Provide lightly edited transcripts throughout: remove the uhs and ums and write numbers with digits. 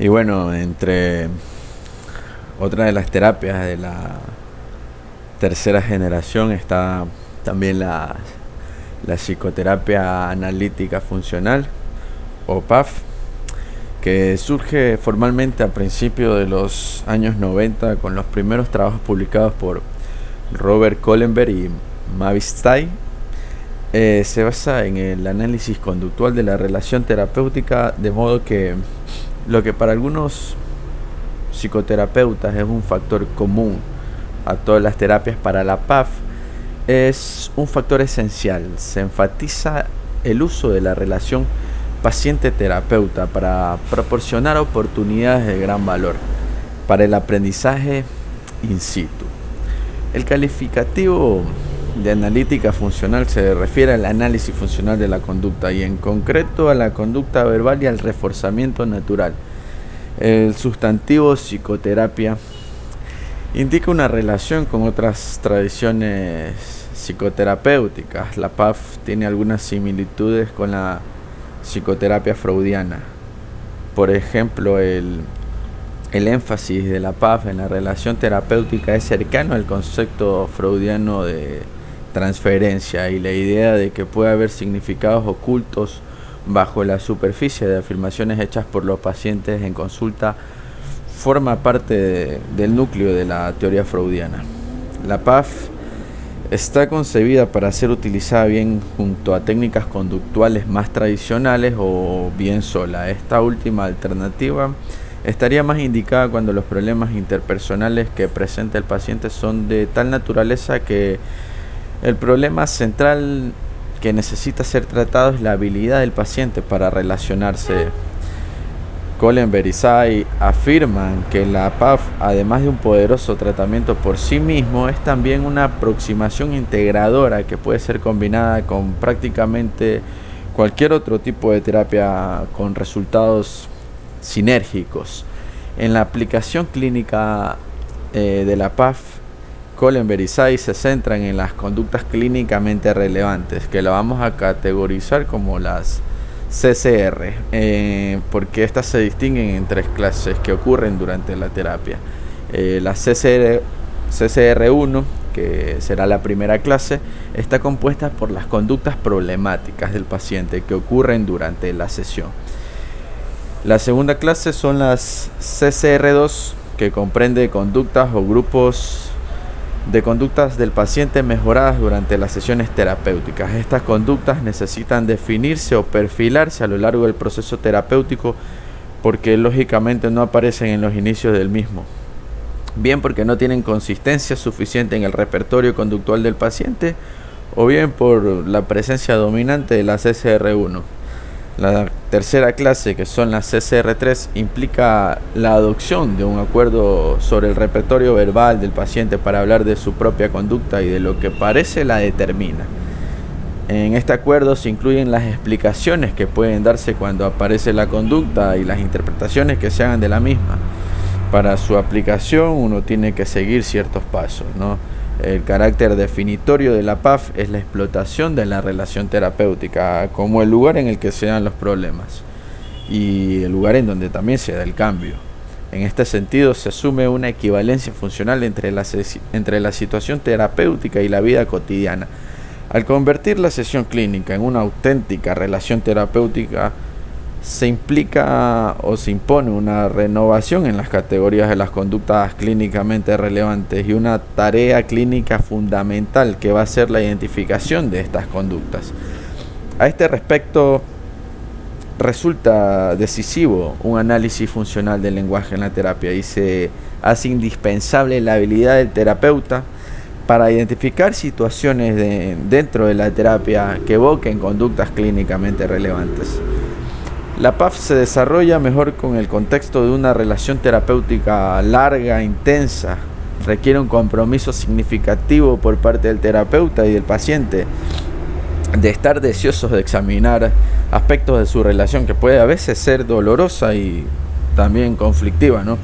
Y bueno, entre otra de las terapias de la tercera generación está también la psicoterapia analítica funcional o PAF, que surge formalmente a principios de los años 90 con los primeros trabajos publicados por Robert Kohlenberg y Mavis Stay. Se basa en el análisis conductual de la relación terapéutica, de modo que lo que para algunos psicoterapeutas es un factor común a todas las terapias, para la PAF es un factor esencial. Se enfatiza el uso de la relación paciente-terapeuta para proporcionar oportunidades de gran valor para el aprendizaje in situ. El calificativo de analítica funcional se refiere al análisis funcional de la conducta y en concreto a la conducta verbal y al reforzamiento natural. El sustantivo psicoterapia indica una relación con otras tradiciones psicoterapéuticas. La PAF tiene algunas similitudes con la psicoterapia freudiana. Por ejemplo, el énfasis de la PAF en la relación terapéutica es cercano al concepto freudiano de transferencia y la idea de que puede haber significados ocultos bajo la superficie de afirmaciones hechas por los pacientes en consulta forma parte del núcleo de la teoría freudiana. La PAF está concebida para ser utilizada bien junto a técnicas conductuales más tradicionales o bien sola. Esta última alternativa estaría más indicada cuando los problemas interpersonales que presenta el paciente son de tal naturaleza que el problema central que necesita ser tratado es la habilidad del paciente para relacionarse. Kohlenberg y Say afirman que la PAF, además de un poderoso tratamiento por sí mismo, es también una aproximación integradora que puede ser combinada con prácticamente cualquier otro tipo de terapia con resultados sinérgicos. En la aplicación clínica de la PAF, Kohlenberg y Say se centran en las conductas clínicamente relevantes, que la vamos a categorizar como las CCR, porque estas se distinguen en tres clases que ocurren durante la terapia. La CCR1, que será la primera clase, está compuesta por las conductas problemáticas del paciente que ocurren durante la sesión. La segunda clase son las CCR2, que comprende conductas o grupos de conductas del paciente mejoradas durante las sesiones terapéuticas. Estas conductas necesitan definirse o perfilarse a lo largo del proceso terapéutico porque lógicamente no aparecen en los inicios del mismo, bien porque no tienen consistencia suficiente en el repertorio conductual del paciente o bien por la presencia dominante de la CCR1. La tercera clase, que son las CCR3, implica la adopción de un acuerdo sobre el repertorio verbal del paciente para hablar de su propia conducta y de lo que parece la determina. En este acuerdo se incluyen las explicaciones que pueden darse cuando aparece la conducta y las interpretaciones que se hagan de la misma. Para su aplicación uno tiene que seguir ciertos pasos, ¿no? El carácter definitorio de la PAF es la explotación de la relación terapéutica como el lugar en el que se dan los problemas y el lugar en donde también se da el cambio. En este sentido se asume una equivalencia funcional entre la situación terapéutica y la vida cotidiana. Al convertir la sesión clínica en una auténtica relación terapéutica, se implica o se impone una renovación en las categorías de las conductas clínicamente relevantes y una tarea clínica fundamental que va a ser la identificación de estas conductas. A este respecto, resulta decisivo un análisis funcional del lenguaje en la terapia y se hace indispensable la habilidad del terapeuta para identificar situaciones dentro de la terapia que evoquen conductas clínicamente relevantes. La PAF se desarrolla mejor con el contexto de una relación terapéutica larga, intensa. Requiere un compromiso significativo por parte del terapeuta y del paciente de estar deseosos de examinar aspectos de su relación que puede a veces ser dolorosa y también conflictiva, ¿no?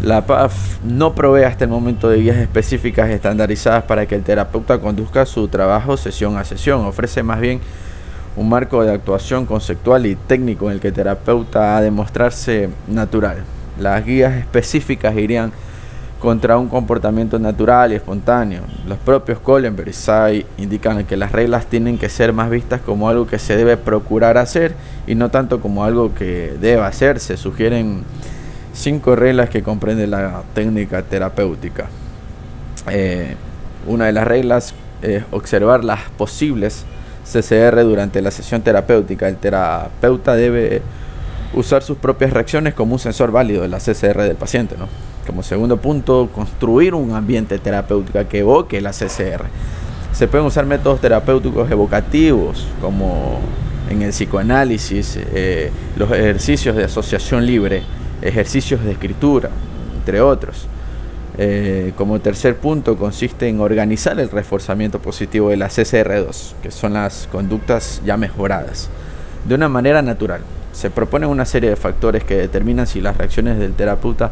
La PAF no provee hasta el momento de guías específicas estandarizadas para que el terapeuta conduzca su trabajo sesión a sesión. Ofrece más bien un marco de actuación conceptual y técnico en el que el terapeuta ha de mostrarse natural. Las guías específicas irían contra un comportamiento natural y espontáneo. Los propios Kohlenberg y Say indican que las reglas tienen que ser más vistas como algo que se debe procurar hacer y no tanto como algo que debe hacerse. Sugieren 5 reglas que comprende la técnica terapéutica. Una de las reglas es observar las posibles CCR durante la sesión terapéutica. El terapeuta debe usar sus propias reacciones como un sensor válido de la CCR del paciente, ¿no? Como segundo punto, construir un ambiente terapéutico que evoque la CCR. Se pueden usar métodos terapéuticos evocativos, como en el psicoanálisis, los ejercicios de asociación libre, ejercicios de escritura, entre otros. Como tercer punto, consiste en organizar el reforzamiento positivo de la CCR2, que son las conductas ya mejoradas, de una manera natural. Se proponen una serie de factores que determinan si las reacciones del terapeuta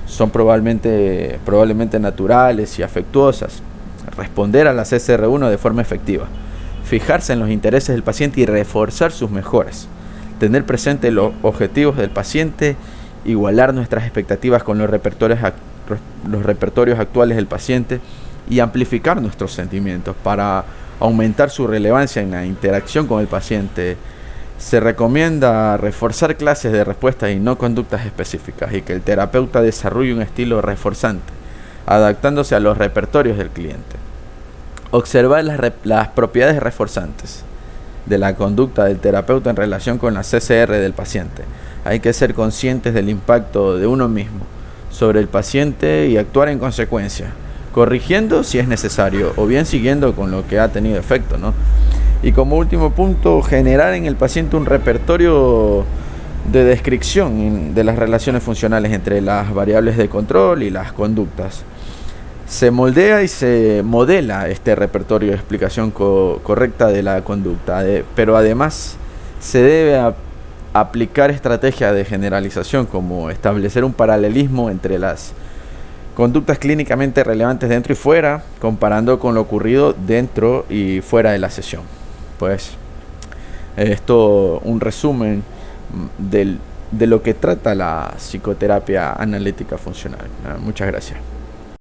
son probablemente naturales y afectuosas. Responder a la CCR1 de forma efectiva. Fijarse en los intereses del paciente y reforzar sus mejoras. Tener presente los objetivos del paciente. Igualar nuestras expectativas con los repertorios actuales del paciente. Y amplificar nuestros sentimientos para aumentar su relevancia en la interacción con el paciente. Se recomienda reforzar clases de respuestas y no conductas específicas, y que el terapeuta desarrolle un estilo reforzante, adaptándose a los repertorios del cliente. Observar las propiedades reforzantes de la conducta del terapeuta en relación con la CCR del paciente. Hay que ser conscientes del impacto de uno mismo sobre el paciente y actuar en consecuencia, corrigiendo si es necesario o bien siguiendo con lo que ha tenido efecto, ¿no? Y como último punto, generar en el paciente un repertorio de descripción de las relaciones funcionales entre las variables de control y las conductas. Se moldea y se modela este repertorio de explicación correcta de la conducta, pero además se debe aplicar estrategias de generalización, como establecer un paralelismo entre las conductas clínicamente relevantes dentro y fuera, comparando con lo ocurrido dentro y fuera de la sesión. Pues esto un resumen de lo que trata la psicoterapia analítica funcional. Muchas gracias.